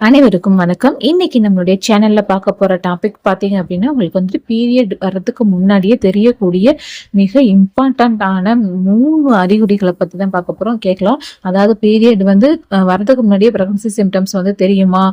அனைவருக்கும் வணக்கம். இன்னைக்கு நம்மளுடைய சேனல்ல பார்க்க போற டாபிக் பாத்தீங்க அப்படின்னா, உங்களுக்கு வந்துட்டு பீரியட் வர்றதுக்கு முன்னாடியே தெரியக்கூடிய மிக இம்பார்ட்டன்டான 3 அறிகுறிகளை பத்தி தான் பார்க்க போறோம். கேட்கலாம். அதாவது பீரியட் வந்து வர்றதுக்கு முன்னாடியே பிரெக்னன்சி சிம்டம்ஸ் வந்து தெரியுமா?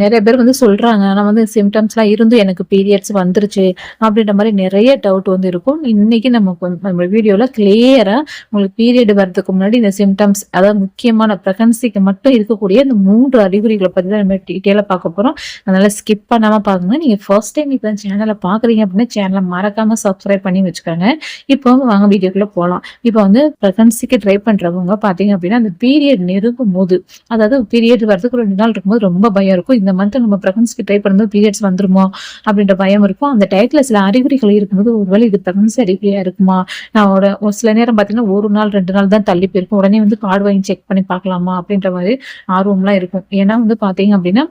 நிறைய பேர் வந்து சொல்றாங்க, ஆனா வந்து சிம்டம்ஸ்லாம் இருந்து எனக்கு பீரியட்ஸ் வந்துருச்சு அப்படின்ற மாதிரி நிறைய டவுட் வந்து இருக்கும். இன்னைக்கு நம்ம வீடியோல கிளியரா உங்களுக்கு பீரியட் வர்றதுக்கு முன்னாடி இந்த சிம்டம்ஸ், அதாவது முக்கியமான பிரெக்னன்சிக்கு மட்டும் இருக்கக்கூடிய இந்த 3 அறிகுறிகளை பத்தி நம்ம டீட்டெயிலா பார்க்க போறோம். அதனால ஸ்கிப் பண்ணாம பாருங்க. நீங்க ஃபர்ஸ்ட் டைம் இப்ப சேனலை பாக்குறீங்க அப்படின்னா சேனலை மறக்காம சப்ஸ்கிரைப் பண்ணி வச்சுக்கோங்க. இப்போ வாங்க வீடியோக்குள்ள போகலாம். இப்போ வந்து பிரெக்னன்சிக்கு ட்ரை பண்றவங்க பாத்தீங்க அப்படின்னா அந்த பீரியட் நெருங்கும் போது, அதாவது பீரியட் வரதுக்கு 2 நாள் இருக்கும்போது ரொம்ப பயம் இருக்கும். இந்த மந்த் நம்ம பிரெக்னன்சிக்கு ட்ரை பண்ணும்போது பீரியட்ஸ் வந்துருமோ அப்படின்ற பயம் இருக்கும். அந்த டயத்துல சில அறிகுறிகள் இருக்கும்போது ஒருவேளை இது பிரெக்னன்சி அறிகுறியா இருக்குமா, நான் ஒரு சில நேரம் பாத்தீங்கன்னா 1 நாள் 2 நாள் தான் தள்ளி போயிருக்கும். உடனே வந்து கார்டு வாங்கி செக் பண்ணி பார்க்கலாமா அப்படின்ற மாதிரி ஆர்வம்லாம் இருக்கும். ஏன்னா வந்து பாத்தீங்க அப்படின்னா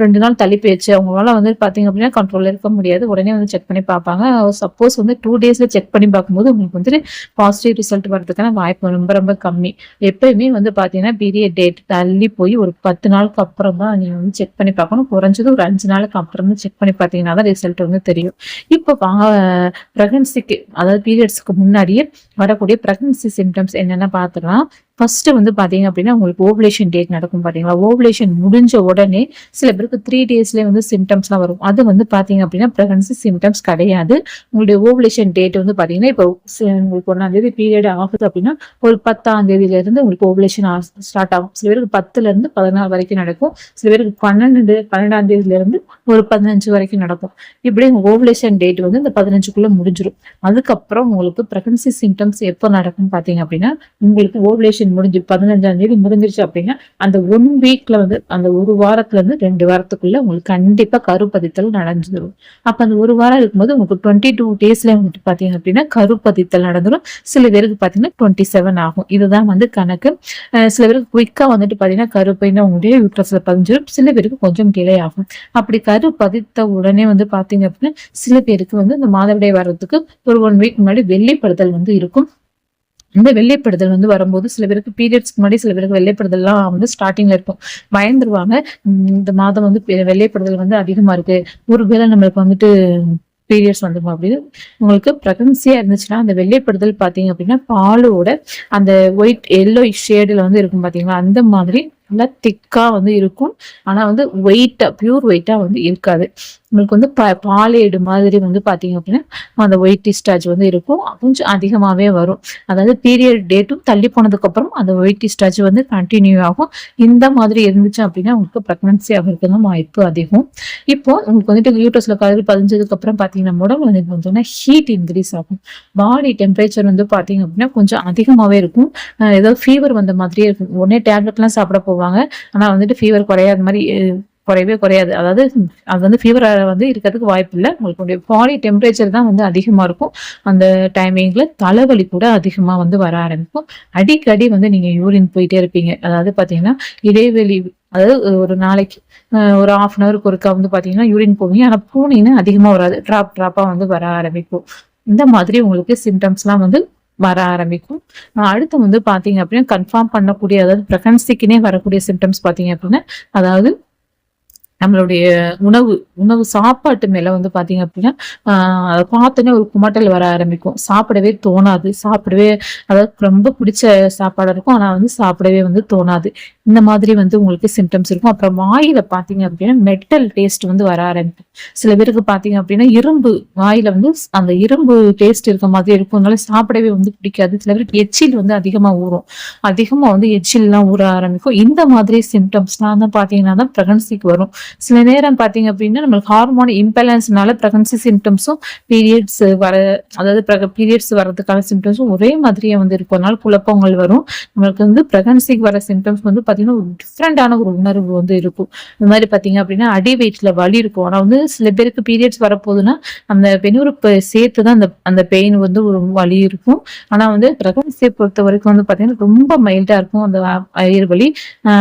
2 நாள் தள்ளி போயிடுச்சு, அவங்களால வந்து பாத்தீங்க அப்படின்னா கண்ட்ரோல்ல இருக்க முடியாது. உடனே வந்து செக் பண்ணி பார்ப்பாங்க. சப்போஸ் வந்து 2 டேஸ்ல செக் பண்ணி பார்க்கும்போது உங்களுக்கு வந்துட்டு பாசிட்டிவ் ரிசல்ட் வர்றதுக்கான வாய்ப்பு ரொம்ப ரொம்ப கம்மி. எப்பயுமே வந்து பாத்தீங்கன்னா பீரியட் டேட் தள்ளி போய் ஒரு 10 நாளுக்கு அப்புறம் தான் நீங்க வந்து செக் பண்ணி பார்க்கணும். குறைஞ்சது ஒரு 5 நாளுக்கு அப்புறம் தான் செக் பண்ணி பார்த்தீங்கன்னா தான் ரிசல்ட் வந்து தெரியும். இப்போ பிரெக்னன்சிக்கு, அதாவது பீரியட்ஸ்க்கு முன்னாடியே வரக்கூடிய பிரெக்னன்சி சிம்டம்ஸ் என்னென்ன பார்த்துக்கலாம். ஃபர்ஸ்ட் வந்து பாத்தீங்க அப்படின்னா உங்களுக்கு ஓவலேஷன் டேட் நடக்கும். பாத்தீங்களா, ஓவலேஷன் முடிஞ்ச உடனே சில பேருக்கு 3 டேஸ்லேயே வந்து சிம்டம்ஸ்லாம் வரும். அது வந்து பாத்தீங்க அப்படின்னா பிரெக்னன்சி சிம்டம்ஸ் கிடையாது. உங்களுடைய ஓவலேஷன் டேட் வந்து பாத்தீங்கன்னா இப்போ உங்களுக்கு 1ஆம் தேதி பீரியட் ஆகுது அப்படின்னா ஒரு 10ஆம் தேதியில இருந்து உங்களுக்கு ஓவலேஷன் ஸ்டார்ட் ஆகும். சில பேருக்கு 10ல இருந்து 14 வரைக்கும் நடக்கும். சில பேருக்கு 12ஆம் தேதியில இருந்து ஒரு 15 வரைக்கும் நடக்கும். இப்படி ஓவலேஷன் டேட் வந்து இந்த 15க்குள்ள முடிஞ்சிடும். அதுக்கப்புறம் உங்களுக்கு பிரெக்னன்சி சிம்டம்ஸ் எப்போ நடக்கும் பாத்தீங்க அப்படின்னா, உங்களுக்கு ஓவலேஷன் முடிஞ்சு 15ஆம் தேதி முடிஞ்சிருச்சு அப்படின்னா அந்த 1 வீக்ல வந்து அந்த 1 வாரத்துல இருந்து 2 வாரத்துக்குள்ள உங்களுக்கு கண்டிப்பா கருப்பதித்தல் நடந்துடும். அப்ப அந்த 1 வாரம் இருக்கும்போது உங்களுக்கு 22 டேஸ்ல வந்துட்டு பாத்தீங்க அப்படின்னா கருப்பதித்தல் நடந்துடும். சில பேருக்கு பாத்தீங்கன்னா 27 ஆகும். இதுதான் வந்து கணக்கு. சில பேருக்கு குயிக்கா வந்துட்டு பாத்தீங்கன்னா கருப்பைன்னு உங்களுடைய யூட்ரஸ்ல பதிஞ்சிடும். சில பேருக்கு கொஞ்சம் டிலே ஆகும். அப்படி கரு பதித்த உடனே வந்து பாத்தீங்க அப்படின்னா சில பேருக்கு வந்து இந்த மாதவிடாய் வர்றதுக்கு ஒரு 1 வீக் முன்னாடி வெள்ளைப்படுதல் வந்து இருக்கும். இந்த வெள்ளைப்படுதல் வந்து வரும்போது சில பேருக்கு பீரியட்ஸ்க்கு முன்னாடி சில பேருக்கு வெள்ளைப்படுதல்லாம் வந்து ஸ்டார்டிங்ல இருக்கும். பயந்துருவாங்க. இந்த மாதம் வந்து வெள்ளைப்படுதல் வந்து அதிகமா இருக்கு, ஒருவேளை நம்மளுக்கு வந்துட்டு பீரியட்ஸ் வந்துடும் அப்படின்னு. உங்களுக்கு பிரெக்னன்சியா இருந்துச்சுன்னா அந்த வெள்ளைப்படுதல் பாத்தீங்க அப்படின்னா பாலோட அந்த ஒயிட் எல்லோ ஷேடுல வந்து இருக்கும் பாத்தீங்களா, அந்த மாதிரி நல்லா திக்கா வந்து இருக்கும். ஆனா வந்து ஒயிட்டா, பியூர் ஒயிட்டா வந்து இருக்காது. உங்களுக்கு வந்து பாலேடு மாதிரி வந்து பாத்தீங்க அப்படின்னா அந்த ஒயிட் டிஸ்சார்ஜ் வந்து இருக்கும். கொஞ்சம் அதிகமாவே வரும். அதாவது பீரியட் டேட்டும் தள்ளி போனதுக்கு அப்புறம் அந்த ஒயிட் டிஸ்சார்ஜ் வந்து கண்டினியூ ஆகும். இந்த மாதிரி இருந்துச்சு அப்படின்னா உங்களுக்கு பிரெக்னன்சி ஆகிறதுக்கு வாய்ப்பு அதிகம். இப்போ உங்களுக்கு வந்துட்டு யூட்ரஸ்ல கரு பதிஞ்சதுக்கு அப்புறம் பாத்தீங்கன்னா உடம்பு வந்து கொஞ்சம் ஹீட் இன்க்ரீஸ் ஆகும். பாடி டெம்பரேச்சர் வந்து பாத்தீங்க அப்படின்னா கொஞ்சம் அதிகமாவே இருக்கும். ஏதாவது ஃபீவர் வந்த மாதிரியே இருக்கும். உடனே டேப்லெட் எல்லாம் சாப்பிட போவாங்க. ஆனா வந்துட்டு ஃபீவர் குறையாத மாதிரி குறையவே குறையாது. அதாவது அது வந்து ஃபீவர் வந்து இருக்கிறதுக்கு வாய்ப்பு இல்லை. உங்களுக்கு பாடி டெம்பரேச்சர் தான் வந்து அதிகமா இருக்கும். அந்த டைமிங்ல தலைவலி கூட அதிகமா வந்து வர ஆரம்பிக்கும். அடிக்கடி வந்து நீங்க யூரின் போயிட்டே இருப்பீங்க. அதாவது பாத்தீங்கன்னா இடைவெளி, அதாவது ஒரு நாளைக்கு ஒரு 1/2 ஹவருக்கு ஒருக்கா வந்து பாத்தீங்கன்னா யூரின் போவீங்க. ஆனா போனீங்கன்னா அதிகமா வராது, டிராப்பா வந்து வர ஆரம்பிக்கும். இந்த மாதிரி உங்களுக்கு சிம்டம்ஸ்லாம் வந்து வர ஆரம்பிக்கும். அடுத்து வந்து பாத்தீங்க அப்படின்னா கன்ஃபார்ம் பண்ணக்கூடிய, அதாவது பிரெக்னன்சிக்குனே வரக்கூடிய சிம்டம்ஸ் பாத்தீங்க அப்படின்னா, அதாவது நம்மளுடைய உணவு சாப்பாட்டு மேல வந்து பாத்தீங்க அப்படின்னா பார்த்தோன்னே ஒரு குமட்டல் வர ஆரம்பிக்கும். சாப்பிடவே தோணாது. அதாவது ரொம்ப பிடிச்ச சாப்பாடு இருக்கும், ஆனா வந்து சாப்பிடவே வந்து தோணாது. இந்த மாதிரி வந்து உங்களுக்கு சிம்டம்ஸ் இருக்கும். அப்புறம் வாயில பாத்தீங்க அப்படின்னா மெட்டல் டேஸ்ட் வந்து வர ஆரம்பிக்கும். சில பேருக்கு பாத்தீங்க அப்படின்னா இரும்பு வாயில வந்து அந்த இரும்பு டேஸ்ட் இருக்க மாதிரி இருக்கும். அதனால சாப்பிடவே வந்து பிடிக்காது. சில பேருக்கு எச்சில் வந்து அதிகமா வந்து எச்சில் எல்லாம் ஊற ஆரம்பிக்கும். இந்த மாதிரி சிம்டம்ஸ்லாம் தான் பாத்தீங்கன்னா தான் பிரெக்னன்சிக்கு வரும். சில நேரம் பாத்தீங்க அப்படின்னா நம்மளுக்கு ஹார்மோன் இம்பேலன்ஸ்னால பிரெக்னன்சி சிம்டம்ஸும் பீரியட்ஸ் வர்றதுக்கான சிம்டம்ஸும் ஒரே மாதிரியே வந்து இருக்கும். அதனால குழப்பங்கள் வரும். நம்மளுக்கு வந்து பிரெக்னன்சிக்கு வர சிம்டம்ஸ் வந்து பாத்தீங்கன்னா ஒரு டிஃப்ரெண்டான ஒரு உணர்வு வந்து இருக்கும். இந்த மாதிரி பாத்தீங்க அப்படின்னா அடி வயிற்றுல வலி இருக்கும். ஆனா வந்து சில பேருக்கு பீரியட்ஸ் வரப்போகுதுன்னா அந்த பெண்ணுறுப்பு சேர்த்துதான் அந்த பெயின் வந்து ஒரு வலி இருக்கும். ஆனா வந்து பிரெக்னன்சியை பொறுத்த வரைக்கும் வந்து பாத்தீங்கன்னா ரொம்ப மைல்டா இருக்கும் அந்த வயிறு வலி.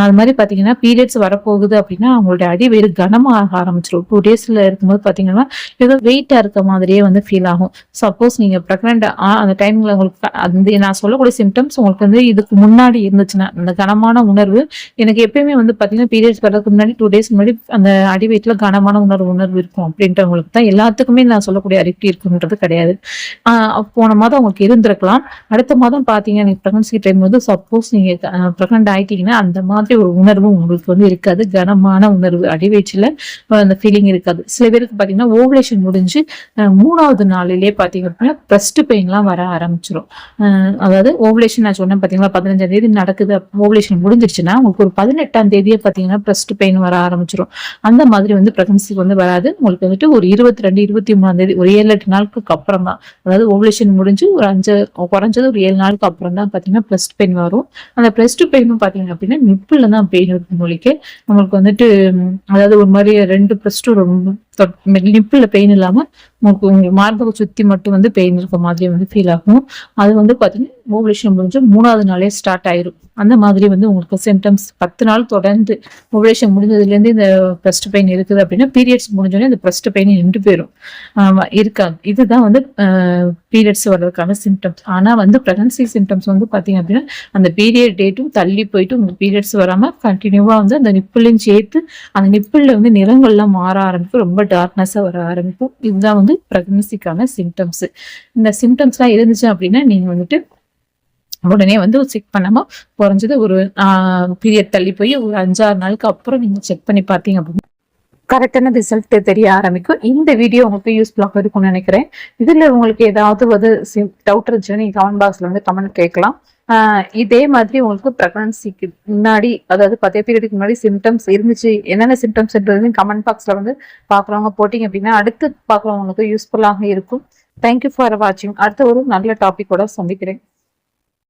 அது மாதிரி பாத்தீங்கன்னா பீரியட்ஸ் வரப்போகுது அப்படின்னா அவங்களுடைய அடி வயிறு கனமாக ஆரம்பிச்சிடும். 2 டேஸ்ல இருக்கும்போது பாத்தீங்கன்னா ஏதோ வெயிட்டா இருக்க மாதிரியே வந்து ஃபீல் ஆகும். சப்போஸ் நீங்க பிரெக்னென்ட் அந்த டைம்ல உங்களுக்கு அந்த நான் சொல்லக்கூடிய சிம்டம்ஸ் உங்களுக்கு வந்து இதுக்கு முன்னாடி இருந்துச்சுன்னா, அந்த கனமான உணர்வு எனக்கு எப்பயுமே வந்து பாத்தீங்கன்னா பீரியட்ஸ் வர்றதுக்கு முன்னாடி 2 டேஸ் முன்னாடி அந்த அடி வயிற்றுல கனமான உணர்வு இருக்கும் அப்படின்றவங்களுக்கு தான். எல்லாத்துக்குமே நான் சொல்லக்கூடிய அறிகுறி இருக்குன்றது கிடையாது. போன மாதம் உங்களுக்கு இருந்திருக்கலாம். அடுத்த மாதம் பாத்தீங்க நீங்க பிரெக்னன்சி டைம் வந்து சப்போஸ் நீங்க பிரெக்னென்ட் ஆயிட்டீங்கன்னா அந்த மாதிரி ஒரு உணர்வு உங்களுக்கு வந்து இருக்காது. கனமான உணர்வு அடி வயிற்றுல அந்த ஃபீலிங் இருக்காது. சில பேருக்கு பாத்தீங்கன்னா ஓவலேஷன் முடிஞ்சு 3வது நாளிலேயே பாத்தீங்க அப்படின்னா பிரஸ்ட் பெயின்லாம் வர ஆரம்பிச்சிடும். அதாவது ஓவலேஷன் நான் சொன்னேன் பாத்தீங்களா 15ஆம் தேதி நடக்குது, ஓவலேஷன் முடிஞ்சிருச்சுன்னா உங்களுக்கு ஒரு 18ஆம் தேதியே பாத்தீங்கன்னா பிரஸ்ட் பெயின் வர ஆரம்பிச்சிடும். அந்த மாதிரி வந்து பிரெக்னன்சிக்கு வந்து வராது. உங்களுக்கு வந்துட்டு ஒரு 22 23ஆம் தேதி ஒரு 7-8 நாளுக்கு அப்புறம் தான், அதாவது ஓவலேஷன் முடிஞ்சு ஒரு 5 குறைஞ்சது ஒரு 7 நாளுக்கு அப்புறம் தான் பாத்தீங்கன்னா பிரஸ்ட் பெயின் வரும். அந்த பிரஸ்ட் பெயினும் பாத்தீங்க அப்படின்னா நிப்பிள்ல தான் பெயின் இருக்கும். உங்களுக்கு வந்துட்டு அதாவது ஒரு மாதிரி 2 பிரஸ்டும் ரொம்ப நிப்பிள்ல பெயின் இல்லாம உங்களுக்கு மார்பக சுத்தி மட்டும் வந்து பெயின் இருக்க மாதிரி வந்து ஃபீல் ஆகும். அது வந்து பாத்தீங்கன்னா ஓவலேஷன் முடிஞ்சு 3வது நாளே ஸ்டார்ட் ஆயிரும். அந்த மாதிரி வந்து உங்களுக்கு சிம்டம்ஸ் 10 நாள் தொடர்ந்து ஓவலேஷன் முடிஞ்சதுல இருந்து இந்த பிரஸ்ட் பெயின் இருக்குது அப்படின்னா பீரியட்ஸ் முடிஞ்சோடனே இந்த பிரஸ்ட் பெயின் நின்று போயிடும், இருக்காது. இதுதான் வந்து பீரியட்ஸ் வர்றதுக்கான சிம்டம்ஸ். ஆனா வந்து பிரெக்னன்சி சிம்டம்ஸ் வந்து பாத்தீங்க அப்படின்னா அந்த பீரியட் டேட்டும் தள்ளி போயிட்டு உங்களுக்கு பீரியட்ஸ் வராம கண்டினியூவா வந்து அந்த நிப்பிளையும் சேர்த்து அந்த நிப்பிள்ல வந்து நிறங்கள்லாம் மாற ஆரம்பிக்கும், ரொம்ப டார்க்னஸா வர ஆரம்பிக்கும். இதுதான் வந்து பிரெக்னன்சிக்கான சிம்டம்ஸ். இந்த சிம்டம்ஸ் எல்லாம் இருந்துச்சு அப்படின்னா நீங்க வந்துட்டு உடனே வந்து செக் பண்ணாம குறைஞ்சது ஒரு பீரியட் தள்ளி போய் ஒரு 5-6 நாளுக்கு அப்புறம் நீங்க செக் பண்ணி பார்த்தீங்க அப்படின்னா கரெக்டான ரிசல்ட் தெரிய ஆரம்பிக்கும். இந்த வீடியோ உங்களுக்கு யூஸ்ஃபுல்லாக இருக்கும்னு நினைக்கிறேன். இதுல உங்களுக்கு ஏதாவது ஒரு டவுட் இருந்துச்சுன்னா நீங்க கமெண்ட் பாக்ஸ்ல வந்து கமெண்ட் கேட்கலாம். இதே மாதிரி உங்களுக்கு பிரெக்னன்சிக்கு முன்னாடி, அதாவது 10 பீரியடுக்கு முன்னாடி சிம்டம்ஸ் இருந்துச்சு, என்னென்ன சிம்டம்ஸ் கமெண்ட் பாக்ஸ்ல வந்து பாக்குறவங்க போட்டீங்க அப்படின்னா அடுத்து பாக்குறவங்களுக்கு யூஸ்ஃபுல்லாக இருக்கும். தேங்க்யூ ஃபார் வாட்சிங். அடுத்த ஒரு நல்ல டாபிக்கோட சந்திக்கிறேன்.